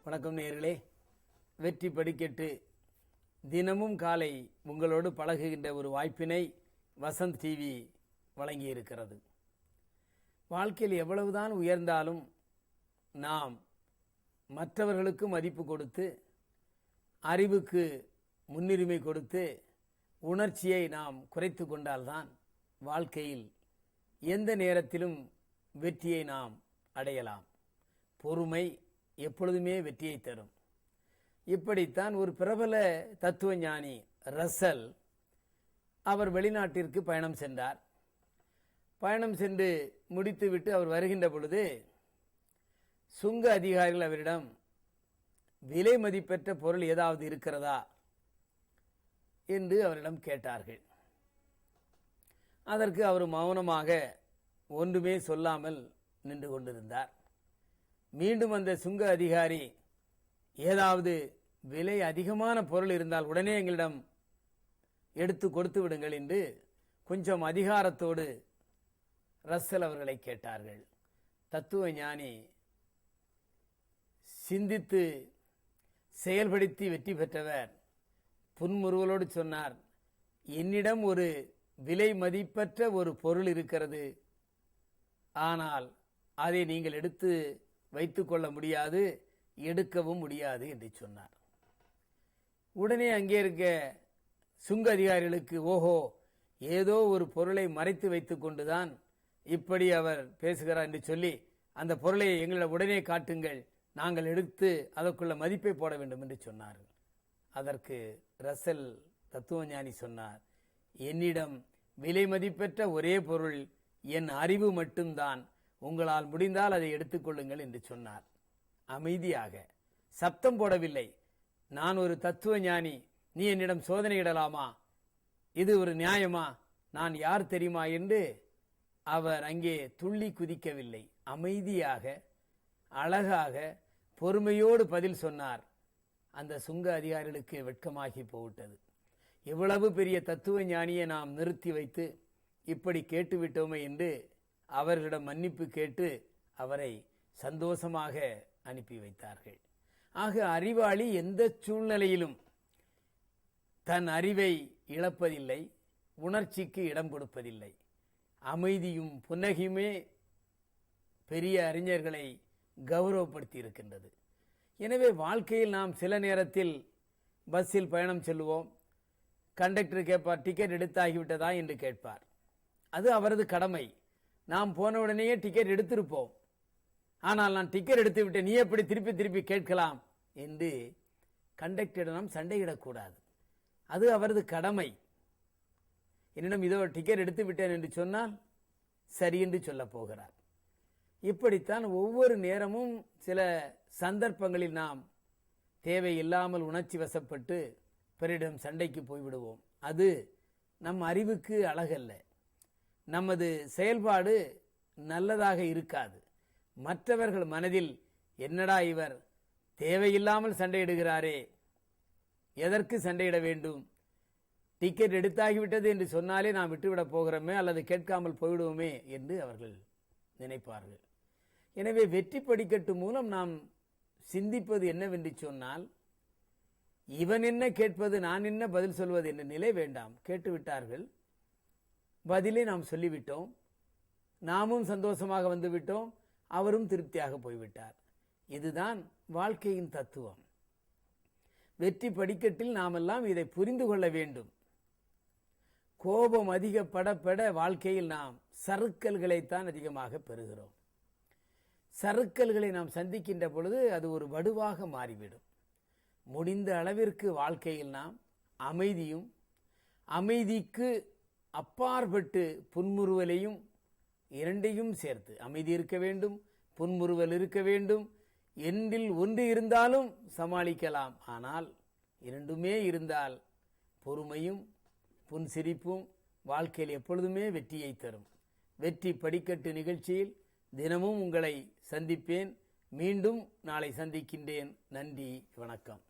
வணக்கம் நேயர்களே. வெற்றி படிக்கட்டு தினமும் காலை உங்களோடு பழகுகின்ற ஒரு வாய்ப்பினை வசந்த் டிவி வழங்கியிருக்கிறது. வாழ்க்கையில் எவ்வளவுதான் உயர்ந்தாலும் நாம் மற்றவர்களுக்கு மதிப்பு கொடுத்து, அறிவுக்கு முன்னுரிமை கொடுத்து, உணர்ச்சியை நாம் குறைத்து கொண்டால்தான் வாழ்க்கையில் எந்த நேரத்திலும் வெற்றியை நாம் அடையலாம். பொறுமை எப்பொழுதுமே வெற்றியை தரும். இப்படித்தான் ஒரு பிரபல தத்துவ ஞானி ரசல் அவர் வெளிநாட்டிற்கு பயணம் சென்றார். பயணம் சென்று முடித்துவிட்டு அவர் வருகின்ற பொழுது சுங்க அதிகாரிகள் அவரிடம் விலை மதிப்பெற்ற பொருள் ஏதாவது இருக்கிறதா என்று அவரிடம் கேட்டார்கள். அதற்கு அவர் மௌனமாக ஒன்றுமே சொல்லாமல் நின்று கொண்டிருந்தார். மீண்டும் அந்த சுங்க அதிகாரி, ஏதாவது விலை அதிகமான பொருள் இருந்தால் உடனே எங்களிடம் எடுத்து கொடுத்து விடுங்கள் என்று கொஞ்சம் அதிகாரத்தோடு ரசல் அவர்களை கேட்டார்கள். தத்துவ ஞானி சிந்தித்து செயல்படுத்தி வெற்றி பெற்றவர் புன்முறுவலோடு சொன்னார், என்னிடம் ஒரு விலை மதிப்பற்ற ஒரு பொருள் இருக்கிறது, ஆனால் அதை நீங்கள் எடுத்து வைத்துக் கொள்ள முடியாது, எடுக்கவும் முடியாது என்று சொன்னார். உடனே அங்கே இருக்க சுங்க அதிகாரிகளுக்கு, ஓஹோ, ஏதோ ஒரு பொருளை மறைத்து வைத்துக் கொண்டுதான் இப்படி அவர் பேசுகிறார் என்று சொல்லி, அந்த பொருளை எங்களிடம் உடனே காட்டுங்கள், நாங்கள் எடுத்து அதற்குள்ள மதிப்பை போட வேண்டும் என்று சொன்னார்கள். அதற்கு ரசல் தத்துவஞானி சொன்னார், என்னிடம் விலை மதிப்பெற்ற ஒரே பொருள் என் அறிவு மட்டும்தான், உங்களால் முடிந்தால் அதை எடுத்துக்கொள்ளுங்கள் என்று சொன்னார். அமைதியாக, சப்தம் போடவில்லை. நான் ஒரு தத்துவ ஞானி, நீ என்னிடம் சோதனையிடலாமா? இது ஒரு நியாயமா? நான் யார் தெரியுமா என்று அவர் அங்கே துள்ளி குதிக்கவில்லை. அமைதியாக, அழகாக, பொறுமையோடு பதில் சொன்னார். அந்த சுங்க அதிகாரிகளுக்கு வெட்கமாகி போவிட்டது. இவ்வளவு பெரிய தத்துவ ஞானியை நாம் நிறுத்தி வைத்து இப்படி கேட்டுவிட்டோமே என்று அவர்களிடம் மன்னிப்பு கேட்டு அவரை சந்தோஷமாக அனுப்பி வைத்தார்கள். ஆக அறிவாளி எந்த சூழ்நிலையிலும் தன் அறிவை இழப்பதில்லை, உணர்ச்சிக்கு இடம் கொடுப்பதில்லை. அமைதியும் புன்னகையுமே பெரிய அறிஞர்களை கௌரவப்படுத்தி இருக்கின்றது. எனவே வாழ்க்கையில் நாம் சில நேரத்தில் பஸ்ஸில் பயணம் செல்லுவோம், கண்டக்டர் கேட்பார், டிக்கெட் எடுத்தாகிவிட்டதா என்று கேட்பார். அது அவரது கடமை. நாம் போன உடனேயே டிக்கெட் எடுத்திருப்போம். ஆனால் நான் டிக்கெட் எடுத்து விட்டேன், நீ எப்படி திருப்பி திருப்பி கேட்கலாம் என்று கண்டக்டரிடம் சண்டையிடக்கூடாது. அது அவரது கடமை. என்னிடம் இதோ டிக்கெட் எடுத்து விட்டேன் என்று சொன்னால் சரி என்று சொல்ல போகிறார். இப்படித்தான் ஒவ்வொரு நேரமும் சில சந்தர்ப்பங்களில் நாம் தேவையில்லாமல் உணர்ச்சி வசப்பட்டு பிறரிடம் சண்டைக்கு போய்விடுவோம். அது நம் அறிவுக்கு அழகல்ல. நமது செயல்பாடு நல்லதாக இருக்காது. மற்றவர்கள் மனதில் என்னடா இவர் தேவையில்லாமல் சண்டையிடுகிறாரே, எதற்கு சண்டையிட வேண்டும், டிக்கெட் எடுத்தாகிவிட்டது என்று சொன்னாலே நாம் விட்டுவிடப் போகிறோமே அல்லது கேட்காமல் போய்விடுவோமே என்று அவர்கள் நினைப்பார்கள். எனவே வெற்றி படிக்கட்டு மூலம் நாம் சிந்திப்பது என்னவென்று சொன்னால், இவன் என்ன கேட்பது, நான் என்ன பதில் சொல்வது என்ற நிலை வேண்டாம். கேட்டுவிட்டார்கள், பதிலை நாம் சொல்லிவிட்டோம், நாமும் சந்தோஷமாக வந்துவிட்டோம், அவரும் திருப்தியாக போய்விட்டார். இதுதான் வாழ்க்கையின் தத்துவம். வெற்றி படிக்கட்டில் நாமெல்லாம் இதை புரிந்து கொள்ள வேண்டும். கோபம் அதிகப்பட வாழ்க்கையில் நாம் சறுக்கல்களைத்தான் அதிகமாக பெறுகிறோம். சறுக்கல்களை நாம் சந்திக்கின்ற பொழுது அது ஒரு வடுவாக மாறிவிடும். முடிந்த அளவிற்கு வாழ்க்கையில் நாம் அமைதியும், அமைதிக்கு அப்பாற்பட்டு புன்முறுவலையும், இரண்டையும் சேர்த்து, அமைதி இருக்க வேண்டும், புன்முறுவல் இருக்க வேண்டும். எண்டில் ஒன்று இருந்தாலும் சமாளிக்கலாம். ஆனால் இரண்டுமே இருந்தால் பொறுமையும் புன்சிரிப்பும் வாழ்க்கையில் எப்பொழுதுமே வெற்றியை தரும். வெற்றி படிக்கட்டு நிகழ்ச்சியில் தினமும் உங்களை சந்திப்பேன். மீண்டும் நாளை சந்திக்கின்றேன். நன்றி, வணக்கம்.